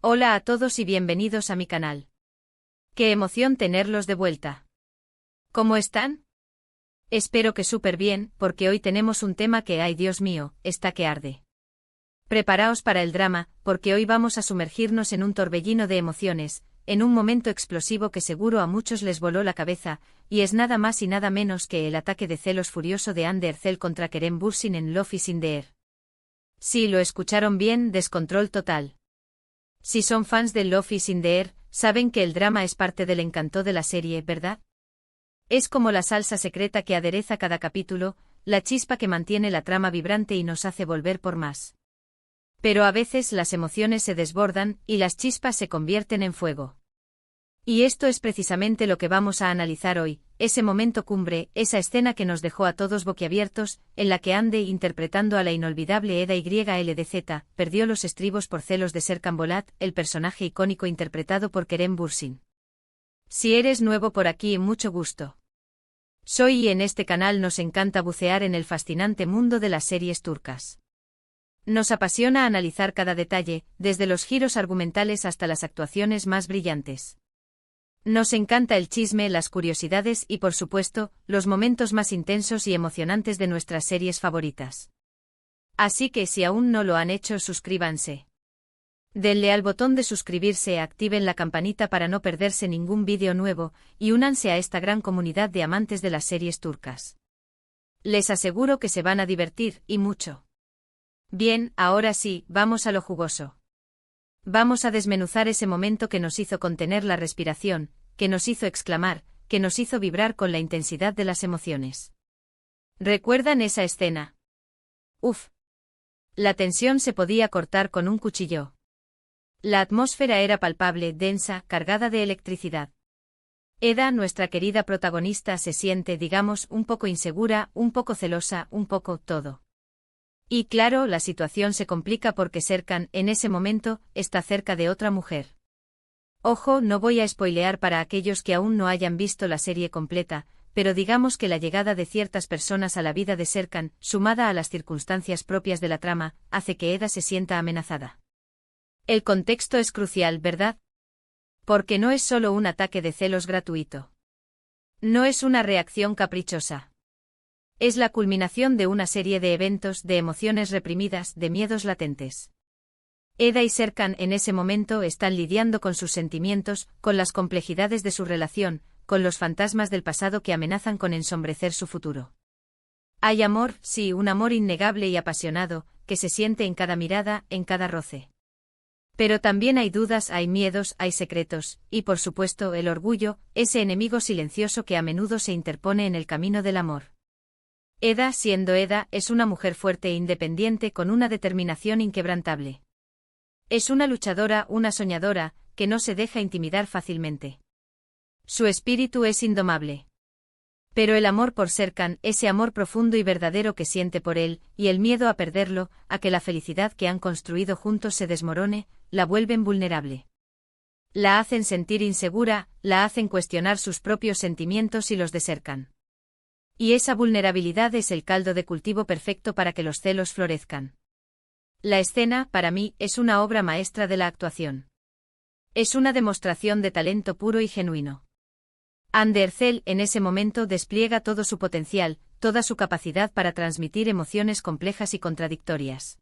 Hola a todos y bienvenidos a mi canal. Qué emoción tenerlos de vuelta. ¿Cómo están? Espero que súper bien, porque hoy tenemos un tema que, ay Dios mío, está que arde. Preparaos para el drama, porque hoy vamos a sumergirnos en un torbellino de emociones, en un momento explosivo que seguro a muchos les voló la cabeza, y es nada más y nada menos que el ataque de celos furioso de Ander Zell contra Kerem Bürsin en Love is in the Air. Sí, lo escucharon bien, descontrol total. Si son fans de Love is in the Air, saben que el drama es parte del encanto de la serie, ¿verdad? Es como la salsa secreta que adereza cada capítulo, la chispa que mantiene la trama vibrante y nos hace volver por más. Pero a veces las emociones se desbordan y las chispas se convierten en fuego. Y esto es precisamente lo que vamos a analizar hoy, ese momento cumbre, esa escena que nos dejó a todos boquiabiertos, en la que Ande, interpretando a la inolvidable Eda YLDZ, perdió los estribos por celos de Serkan Bolat, el personaje icónico interpretado por Kerem Bürsin. Si eres nuevo por aquí, mucho gusto. Soy y en este canal nos encanta bucear en el fascinante mundo de las series turcas. Nos apasiona analizar cada detalle, desde los giros argumentales hasta las actuaciones más brillantes. Nos encanta el chisme, las curiosidades y, por supuesto, los momentos más intensos y emocionantes de nuestras series favoritas. Así que si aún no lo han hecho, suscríbanse. Denle al botón de suscribirse, activen la campanita para no perderse ningún vídeo nuevo, y únanse a esta gran comunidad de amantes de las series turcas. Les aseguro que se van a divertir, y mucho. Bien, ahora sí, vamos a lo jugoso. Vamos a desmenuzar ese momento que nos hizo contener la respiración, que nos hizo exclamar, que nos hizo vibrar con la intensidad de las emociones. ¿Recuerdan esa escena? Uf. La tensión se podía cortar con un cuchillo. La atmósfera era palpable, densa, cargada de electricidad. Eda, nuestra querida protagonista, se siente, digamos, un poco insegura, un poco celosa, un poco todo. Y claro, la situación se complica porque Serkan, en ese momento, está cerca de otra mujer. Ojo, no voy a spoilear para aquellos que aún no hayan visto la serie completa, pero digamos que la llegada de ciertas personas a la vida de Serkan, sumada a las circunstancias propias de la trama, hace que Eda se sienta amenazada. El contexto es crucial, ¿verdad? Porque no es solo un ataque de celos gratuito. No es una reacción caprichosa. Es la culminación de una serie de eventos, de emociones reprimidas, de miedos latentes. Eda y Serkan en ese momento están lidiando con sus sentimientos, con las complejidades de su relación, con los fantasmas del pasado que amenazan con ensombrecer su futuro. Hay amor, sí, un amor innegable y apasionado, que se siente en cada mirada, en cada roce. Pero también hay dudas, hay miedos, hay secretos, y por supuesto el orgullo, ese enemigo silencioso que a menudo se interpone en el camino del amor. Eda, siendo Eda, es una mujer fuerte e independiente con una determinación inquebrantable. Es una luchadora, una soñadora, que no se deja intimidar fácilmente. Su espíritu es indomable. Pero el amor por Serkan, ese amor profundo y verdadero que siente por él, y el miedo a perderlo, a que la felicidad que han construido juntos se desmorone, la vuelven vulnerable. La hacen sentir insegura, la hacen cuestionar sus propios sentimientos y los de Serkan. Y esa vulnerabilidad es el caldo de cultivo perfecto para que los celos florezcan. La escena, para mí, es una obra maestra de la actuación. Es una demostración de talento puro y genuino. Ander Zell en ese momento despliega todo su potencial, toda su capacidad para transmitir emociones complejas y contradictorias.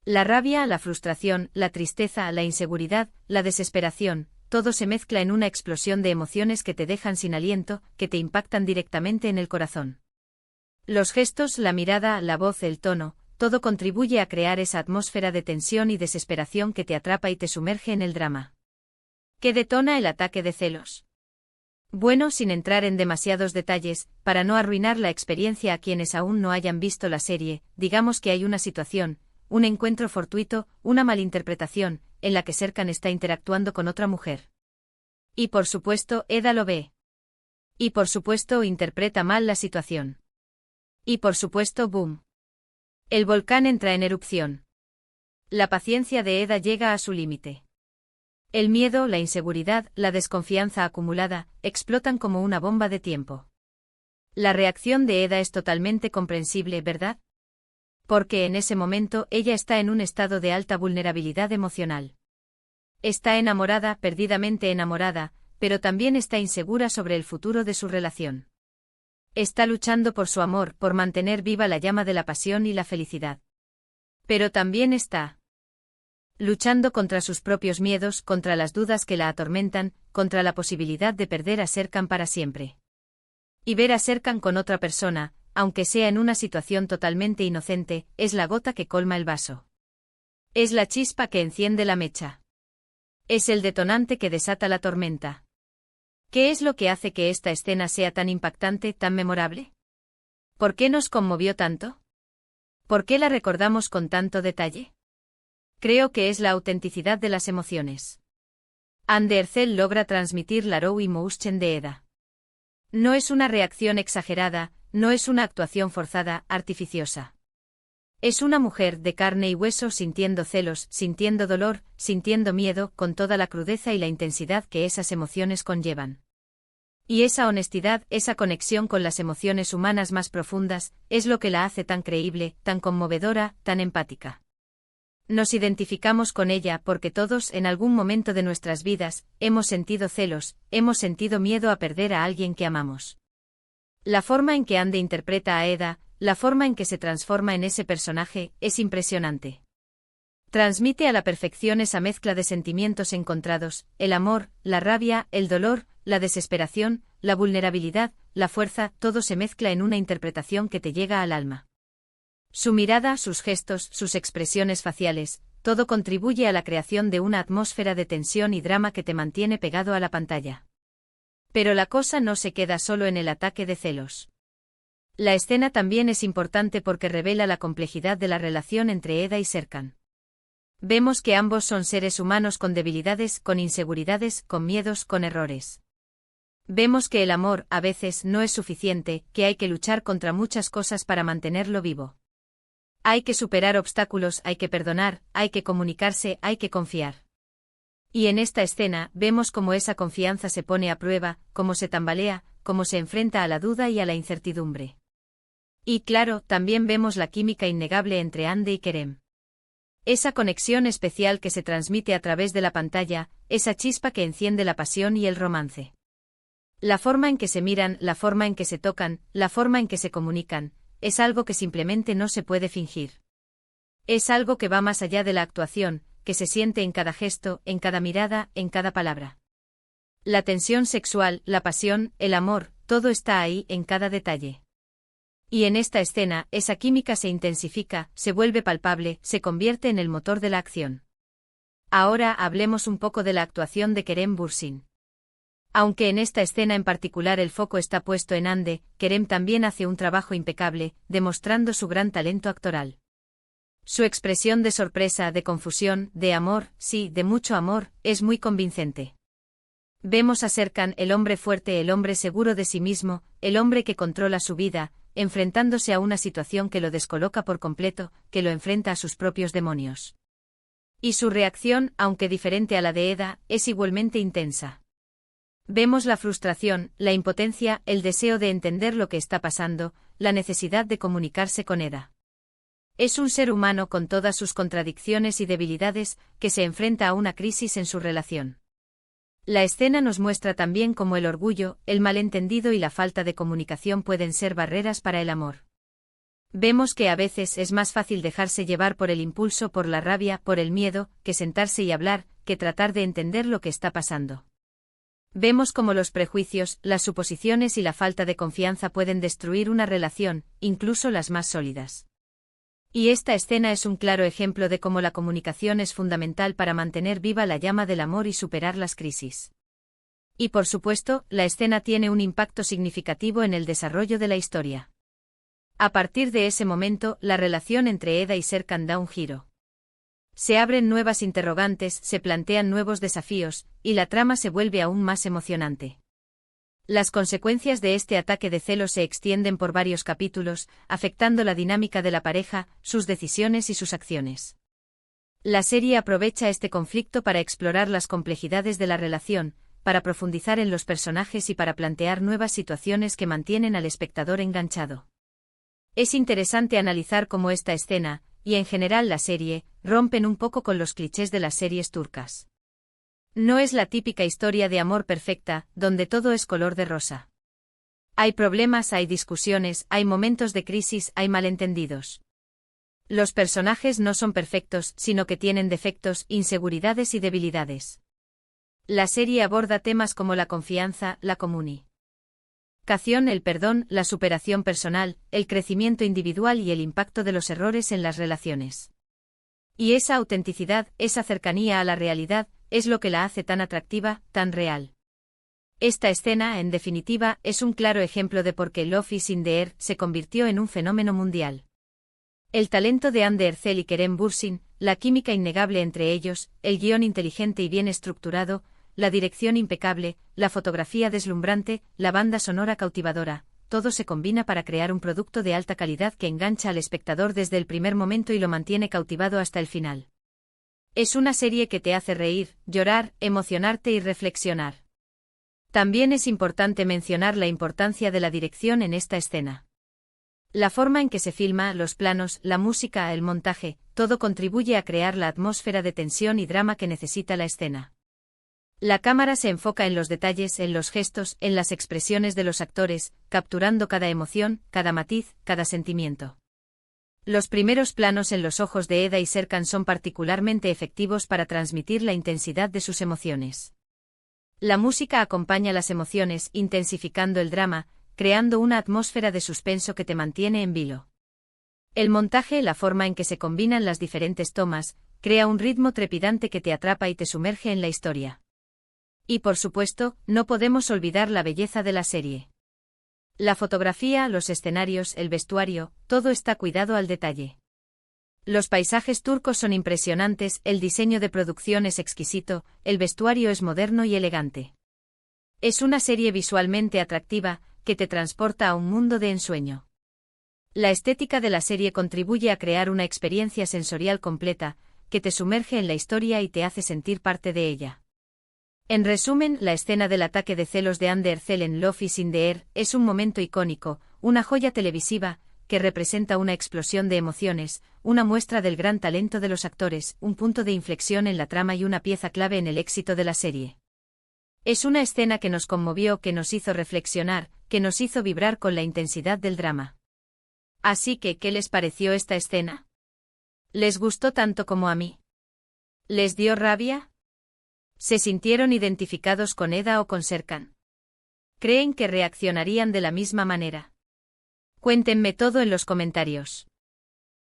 La rabia, la frustración, la tristeza, la inseguridad, la desesperación, todo se mezcla en una explosión de emociones que te dejan sin aliento, que te impactan directamente en el corazón. Los gestos, la mirada, la voz, el tono, todo contribuye a crear esa atmósfera de tensión y desesperación que te atrapa y te sumerge en el drama. ¿Qué detona el ataque de celos? Bueno, sin entrar en demasiados detalles, para no arruinar la experiencia a quienes aún no hayan visto la serie, digamos que hay una situación, un encuentro fortuito, una malinterpretación, en la que Serkan está interactuando con otra mujer. Y por supuesto, Eda lo ve. Y por supuesto, interpreta mal la situación. Y por supuesto, boom. El volcán entra en erupción. La paciencia de Eda llega a su límite. El miedo, la inseguridad, la desconfianza acumulada, explotan como una bomba de tiempo. La reacción de Eda es totalmente comprensible, ¿verdad? Porque en ese momento ella está en un estado de alta vulnerabilidad emocional. Está enamorada, perdidamente enamorada, pero también está insegura sobre el futuro de su relación. Está luchando por su amor, por mantener viva la llama de la pasión y la felicidad. Pero también está luchando contra sus propios miedos, contra las dudas que la atormentan, contra la posibilidad de perder a Serkan para siempre. Y ver a Serkan con otra persona, aunque sea en una situación totalmente inocente, es la gota que colma el vaso. Es la chispa que enciende la mecha. Es el detonante que desata la tormenta. ¿Qué es lo que hace que esta escena sea tan impactante, tan memorable? ¿Por qué nos conmovió tanto? ¿Por qué la recordamos con tanto detalle? Creo que es la autenticidad de las emociones. Ande Ercel logra transmitir la raw emotion de Eda. No es una reacción exagerada, no es una actuación forzada, artificiosa. Es una mujer de carne y hueso sintiendo celos, sintiendo dolor, sintiendo miedo, con toda la crudeza y la intensidad que esas emociones conllevan. Y esa honestidad, esa conexión con las emociones humanas más profundas, es lo que la hace tan creíble, tan conmovedora, tan empática. Nos identificamos con ella porque todos, en algún momento de nuestras vidas, hemos sentido celos, hemos sentido miedo a perder a alguien que amamos. La forma en que Ande interpreta a Eda, la forma en que se transforma en ese personaje, es impresionante. Transmite a la perfección esa mezcla de sentimientos encontrados, el amor, la rabia, el dolor, la desesperación, la vulnerabilidad, la fuerza, todo se mezcla en una interpretación que te llega al alma. Su mirada, sus gestos, sus expresiones faciales, todo contribuye a la creación de una atmósfera de tensión y drama que te mantiene pegado a la pantalla. Pero la cosa no se queda solo en el ataque de celos. La escena también es importante porque revela la complejidad de la relación entre Eda y Serkan. Vemos que ambos son seres humanos con debilidades, con inseguridades, con miedos, con errores. Vemos que el amor, a veces, no es suficiente, que hay que luchar contra muchas cosas para mantenerlo vivo. Hay que superar obstáculos, hay que perdonar, hay que comunicarse, hay que confiar. Y en esta escena, vemos cómo esa confianza se pone a prueba, cómo se tambalea, cómo se enfrenta a la duda y a la incertidumbre. Y claro, también vemos la química innegable entre Ande y Kerem. Esa conexión especial que se transmite a través de la pantalla, esa chispa que enciende la pasión y el romance. La forma en que se miran, la forma en que se tocan, la forma en que se comunican, es algo que simplemente no se puede fingir. Es algo que va más allá de la actuación, que se siente en cada gesto, en cada mirada, en cada palabra. La tensión sexual, la pasión, el amor, todo está ahí en cada detalle. Y en esta escena, esa química se intensifica, se vuelve palpable, se convierte en el motor de la acción. Ahora hablemos un poco de la actuación de Kerem Bürsin. Aunque en esta escena en particular el foco está puesto en Ande, Kerem también hace un trabajo impecable, demostrando su gran talento actoral. Su expresión de sorpresa, de confusión, de amor, sí, de mucho amor, es muy convincente. Vemos a Serkan, el hombre fuerte, el hombre seguro de sí mismo, el hombre que controla su vida, enfrentándose a una situación que lo descoloca por completo, que lo enfrenta a sus propios demonios. Y su reacción, aunque diferente a la de Eda, es igualmente intensa. Vemos la frustración, la impotencia, el deseo de entender lo que está pasando, la necesidad de comunicarse con Eda. Es un ser humano con todas sus contradicciones y debilidades, que se enfrenta a una crisis en su relación. La escena nos muestra también cómo el orgullo, el malentendido y la falta de comunicación pueden ser barreras para el amor. Vemos que a veces es más fácil dejarse llevar por el impulso, por la rabia, por el miedo, que sentarse y hablar, que tratar de entender lo que está pasando. Vemos cómo los prejuicios, las suposiciones y la falta de confianza pueden destruir una relación, incluso las más sólidas. Y esta escena es un claro ejemplo de cómo la comunicación es fundamental para mantener viva la llama del amor y superar las crisis. Y por supuesto, la escena tiene un impacto significativo en el desarrollo de la historia. A partir de ese momento, la relación entre Eda y Serkan da un giro. Se abren nuevas interrogantes, se plantean nuevos desafíos, y la trama se vuelve aún más emocionante. Las consecuencias de este ataque de celos se extienden por varios capítulos, afectando la dinámica de la pareja, sus decisiones y sus acciones. La serie aprovecha este conflicto para explorar las complejidades de la relación, para profundizar en los personajes y para plantear nuevas situaciones que mantienen al espectador enganchado. Es interesante analizar cómo esta escena, y en general la serie, rompen un poco con los clichés de las series turcas. No es la típica historia de amor perfecta, donde todo es color de rosa. Hay problemas, hay discusiones, hay momentos de crisis, hay malentendidos. Los personajes no son perfectos, sino que tienen defectos, inseguridades y debilidades. La serie aborda temas como la confianza, la comunicación, el perdón, la superación personal, el crecimiento individual y el impacto de los errores en las relaciones. Y esa autenticidad, esa cercanía a la realidad, es lo que la hace tan atractiva, tan real. Esta escena, en definitiva, es un claro ejemplo de por qué Love is in the Air se convirtió en un fenómeno mundial. El talento de Andy Ercel y Kerem Bürsin, la química innegable entre ellos, el guión inteligente y bien estructurado, la dirección impecable, la fotografía deslumbrante, la banda sonora cautivadora, todo se combina para crear un producto de alta calidad que engancha al espectador desde el primer momento y lo mantiene cautivado hasta el final. Es una serie que te hace reír, llorar, emocionarte y reflexionar. También es importante mencionar la importancia de la dirección en esta escena. La forma en que se filma, los planos, la música, el montaje, todo contribuye a crear la atmósfera de tensión y drama que necesita la escena. La cámara se enfoca en los detalles, en los gestos, en las expresiones de los actores, capturando cada emoción, cada matiz, cada sentimiento. Los primeros planos en los ojos de Eda y Serkan son particularmente efectivos para transmitir la intensidad de sus emociones. La música acompaña las emociones, intensificando el drama, creando una atmósfera de suspenso que te mantiene en vilo. El montaje, la forma en que se combinan las diferentes tomas, crea un ritmo trepidante que te atrapa y te sumerge en la historia. Y por supuesto, no podemos olvidar la belleza de la serie. La fotografía, los escenarios, el vestuario, todo está cuidado al detalle. Los paisajes turcos son impresionantes, el diseño de producción es exquisito, el vestuario es moderno y elegante. Es una serie visualmente atractiva, que te transporta a un mundo de ensueño. La estética de la serie contribuye a crear una experiencia sensorial completa, que te sumerge en la historia y te hace sentir parte de ella. En resumen, la escena del ataque de celos de Andy Ercel en Love is in the Air es un momento icónico, una joya televisiva, que representa una explosión de emociones, una muestra del gran talento de los actores, un punto de inflexión en la trama y una pieza clave en el éxito de la serie. Es una escena que nos conmovió, que nos hizo reflexionar, que nos hizo vibrar con la intensidad del drama. Así que, ¿qué les pareció esta escena? ¿Les gustó tanto como a mí? ¿Les dio rabia? ¿Se sintieron identificados con Eda o con Serkan? ¿Creen que reaccionarían de la misma manera? Cuéntenme todo en los comentarios.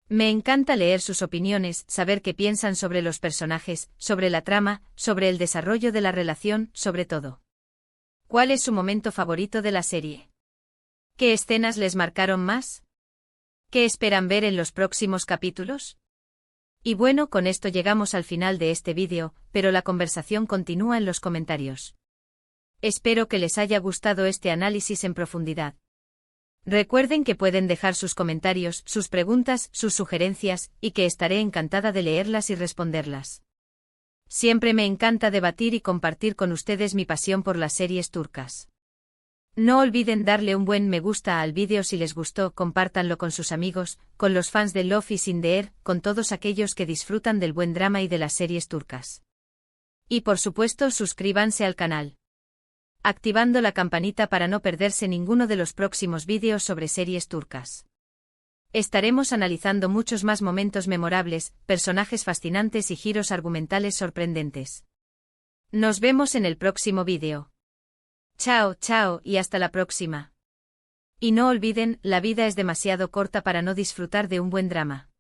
Me encanta leer sus opiniones, saber qué piensan sobre los personajes, sobre la trama, sobre el desarrollo de la relación, sobre todo. ¿Cuál es su momento favorito de la serie? ¿Qué escenas les marcaron más? ¿Qué esperan ver en los próximos capítulos? Y bueno, con esto llegamos al final de este vídeo, pero la conversación continúa en los comentarios. Espero que les haya gustado este análisis en profundidad. Recuerden que pueden dejar sus comentarios, sus preguntas, sus sugerencias, y que estaré encantada de leerlas y responderlas. Siempre me encanta debatir y compartir con ustedes mi pasión por las series turcas. No olviden darle un buen me gusta al vídeo si les gustó, compártanlo con sus amigos, con los fans de Love is in the Air, con todos aquellos que disfrutan del buen drama y de las series turcas. Y por supuesto suscríbanse al canal, activando la campanita para no perderse ninguno de los próximos vídeos sobre series turcas. Estaremos analizando muchos más momentos memorables, personajes fascinantes y giros argumentales sorprendentes. Nos vemos en el próximo vídeo. Chao, chao y hasta la próxima. Y no olviden, la vida es demasiado corta para no disfrutar de un buen drama.